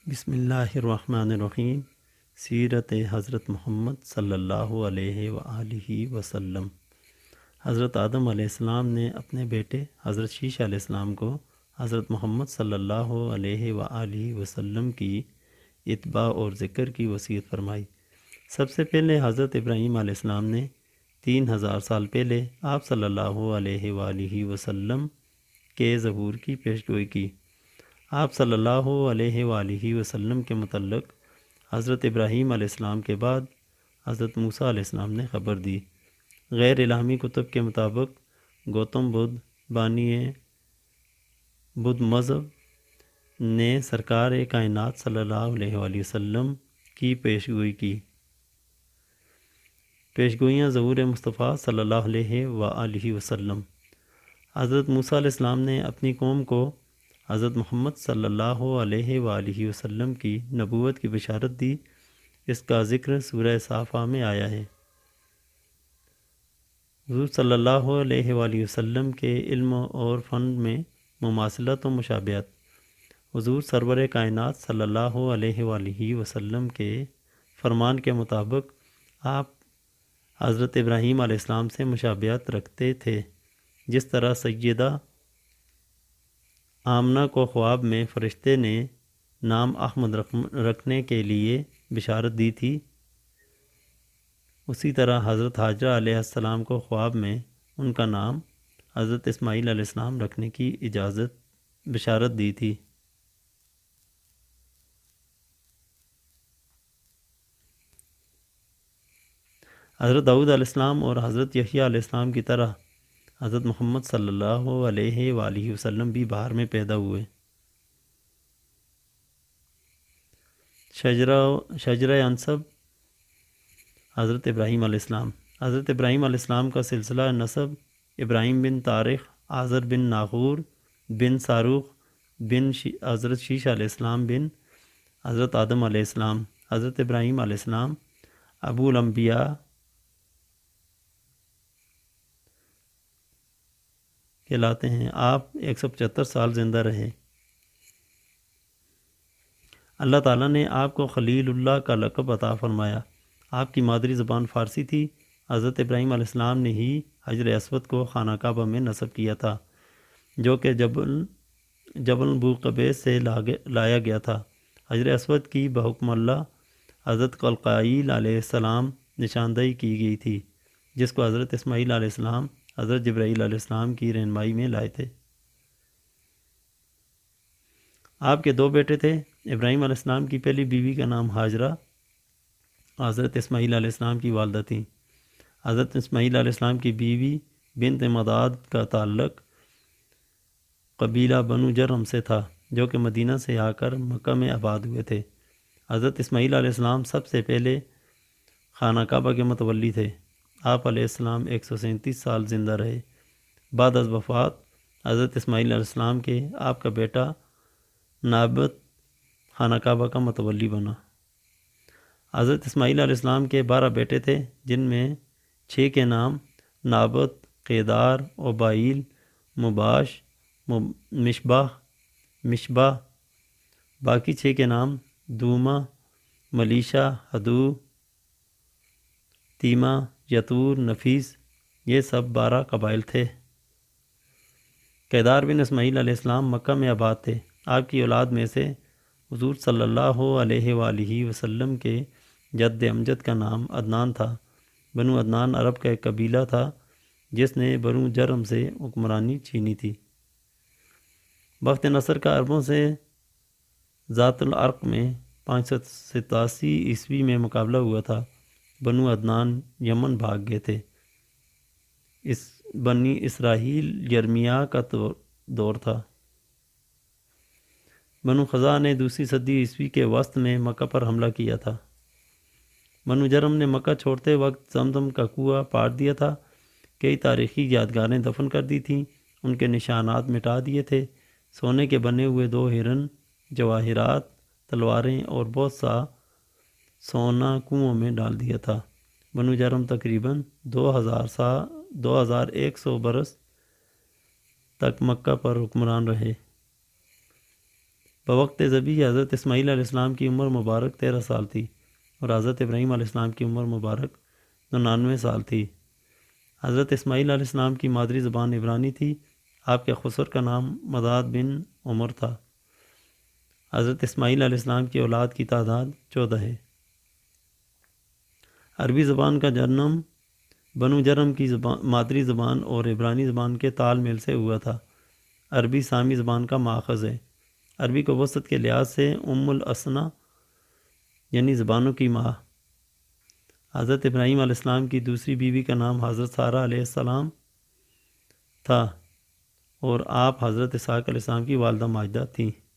بسم اللہ الرحمن الرحیم۔ سیرت حضرت محمد صلی اللہ علیہ وآلہ وسلم۔ حضرت آدم علیہ السلام نے اپنے بیٹے حضرت شیش علیہ السلام کو حضرت محمد صلی اللہ علیہ وآلہ وسلم کی اتباع اور ذکر کی وصیت فرمائی۔ سب سے پہلے حضرت ابراہیم علیہ السلام نے 3000 سال پہلے آپ صلی اللہ علیہ وآلہ وسلم کے ظہور کی پیشگوئی کی۔ آپ صلی اللہ علیہ وآلہ وسلم کے متعلق حضرت ابراہیم علیہ السلام کے بعد حضرت موسیٰ علیہ السلام نے خبر دی۔ غیر الہامی کتب کے مطابق گوتم بدھ بانی بدھ مذہب نے سرکار کائنات صلی اللہ علیہ وآلہ وسلم کی پیشگوئی کی۔ پیشگوئیاں ظہور مصطفیٰ صلی اللہ علیہ وآلہ وسلم۔ حضرت موسیٰ علیہ السلام نے اپنی قوم کو حضرت محمد صلی اللہ علیہ وآلہ وسلم کی نبوت کی بشارت دی۔ اس کا ذکر سورہ صافہ میں آیا ہے۔ حضور صلی اللہ علیہ وآلہ وسلم کے علم اور فن میں مماثلت و مشابہت۔ حضور سرور کائنات صلی اللہ علیہ وآلہ وسلم کے فرمان کے مطابق آپ حضرت ابراہیم علیہ السلام سے مشابہت رکھتے تھے۔ جس طرح سیدہ آمنہ کو خواب میں فرشتے نے نام احمد رکھنے کے لیے بشارت دی تھی، اسی طرح حضرت حاجرہ علیہ السلام کو خواب میں ان کا نام حضرت اسماعیل علیہ السلام رکھنے کی بشارت دی تھی۔ حضرت داؤد علیہ السلام اور حضرت یحییٰ علیہ السلام کی طرح حضرت محمد صلی اللہ علیہ وآلہ وسلم بھی بہار میں پیدا ہوئے۔ شجرہ انسب حضرت ابراہیم علیہ السلام۔ حضرت ابراہیم علیہ السلام کا سلسلہ نسب ابراہیم بن طارق، آزر بن ناخور بن ساروخ بن حضرت شیش علیہ السلام بن حضرت آدم علیہ السلام۔ حضرت ابراہیم علیہ السلام ابو الانبیاء کہلاتے ہیں۔ آپ 175 سال زندہ رہے۔ اللہ تعالیٰ نے آپ کو خلیل اللہ کا لقب عطا فرمایا۔ آپ کی مادری زبان فارسی تھی۔ حضرت ابراہیم علیہ السلام نے ہی حجر اسود کو خانہ کعبہ میں نصب کیا تھا، جو کہ جبل بوقبیس سے لایا گیا تھا۔ حجر اسود کی بحکم اللہ حضرت قلقائیل علیہ السلام نشاندہی کی گئی تھی، جس کو حضرت اسماعیل علیہ السلام حضرت جبرائیل علیہ السلام کی رہنمائی میں لائے تھے۔ آپ کے 2 بیٹے تھے۔ ابراہیم علیہ السلام کی پہلی بیوی کا نام ہاجرہ حضرت اسماعیل علیہ السلام کی والدہ تھیں۔ حضرت اسماعیل علیہ السلام کی بیوی بنت مداد کا تعلق قبیلہ بنو جرم سے تھا، جو کہ مدینہ سے آ کر مکہ میں آباد ہوئے تھے۔ حضرت اسماعیل علیہ السلام سب سے پہلے خانہ کعبہ کے متولی تھے۔ آپ علیہ السلام 137 سال زندہ رہے۔ بعد از وفات حضرت اسماعیل علیہ السلام کے آپ کا بیٹا نابت خانہ کعبہ کا متولی بنا۔ حضرت اسماعیل علیہ السلام کے 12 بیٹے تھے، جن میں 6 کے نام نابت، قیدار، عبائیل، مباش، مشبہ، باقی 6 کے نام دوما، ملیشہ، ہدو، تیمہ، یتور، نفیس، یہ سب 12 قبائل تھے۔ قیدار بن اسماعیل علیہ السلام مکہ میں آباد تھے۔ آپ کی اولاد میں سے حضور صلی اللہ علیہ وآلہ وسلم کے جد امجد کا نام عدنان تھا۔ بنو عدنان عرب کا ایک قبیلہ تھا جس نے بنو جرم سے حکمرانی چھینی تھی۔ وقت نصر کا عربوں سے ذات العرق میں 587 عیسوی میں مقابلہ ہوا تھا۔ بنو عدنان یمن بھاگ گئے تھے۔ بنی اسرائیل یرمیاہ کا دور تھا۔ بنو خزاعہ نے 2 صدی عیسوی کے وسط میں مکہ پر حملہ کیا تھا۔ بنو جرم نے مکہ چھوڑتے وقت زمزم کا کنواں پاڑ دیا تھا، کئی تاریخی یادگاریں دفن کر دی تھیں، ان کے نشانات مٹا دیے تھے، سونے کے بنے ہوئے 2 ہرن، جواہرات، تلواریں اور بہت سا سونا کنووں میں ڈال دیا تھا۔ بنو جرم تقریباً 2100 برس تک مکہ پر حکمران رہے۔ بوقت ذبح حضرت اسماعیل علیہ السلام کی عمر مبارک 13 سال تھی اور حضرت ابراہیم علیہ السلام کی عمر مبارک 99 سال تھی۔ حضرت اسماعیل علیہ السلام کی مادری زبان عبرانی تھی۔ آپ کے خسر کا نام مداد بن عمر تھا۔ حضرت اسماعیل علیہ السلام کی اولاد کی تعداد 14 ہے۔ عربی زبان کا جنم بنو جرم کی مادری زبان اور عبرانی زبان کے تال میل سے ہوا تھا۔ عربی سامی زبان کا ماخذ ہے۔ عربی کو وسط کے لحاظ سے الاسنا یعنی زبانوں کی ماں۔ حضرت ابراہیم علیہ السلام کی دوسری بیوی کا نام حضرت سارہ علیہ السلام تھا اور آپ حضرت اسحاق علیہ السلام کی والدہ ماجدہ تھیں۔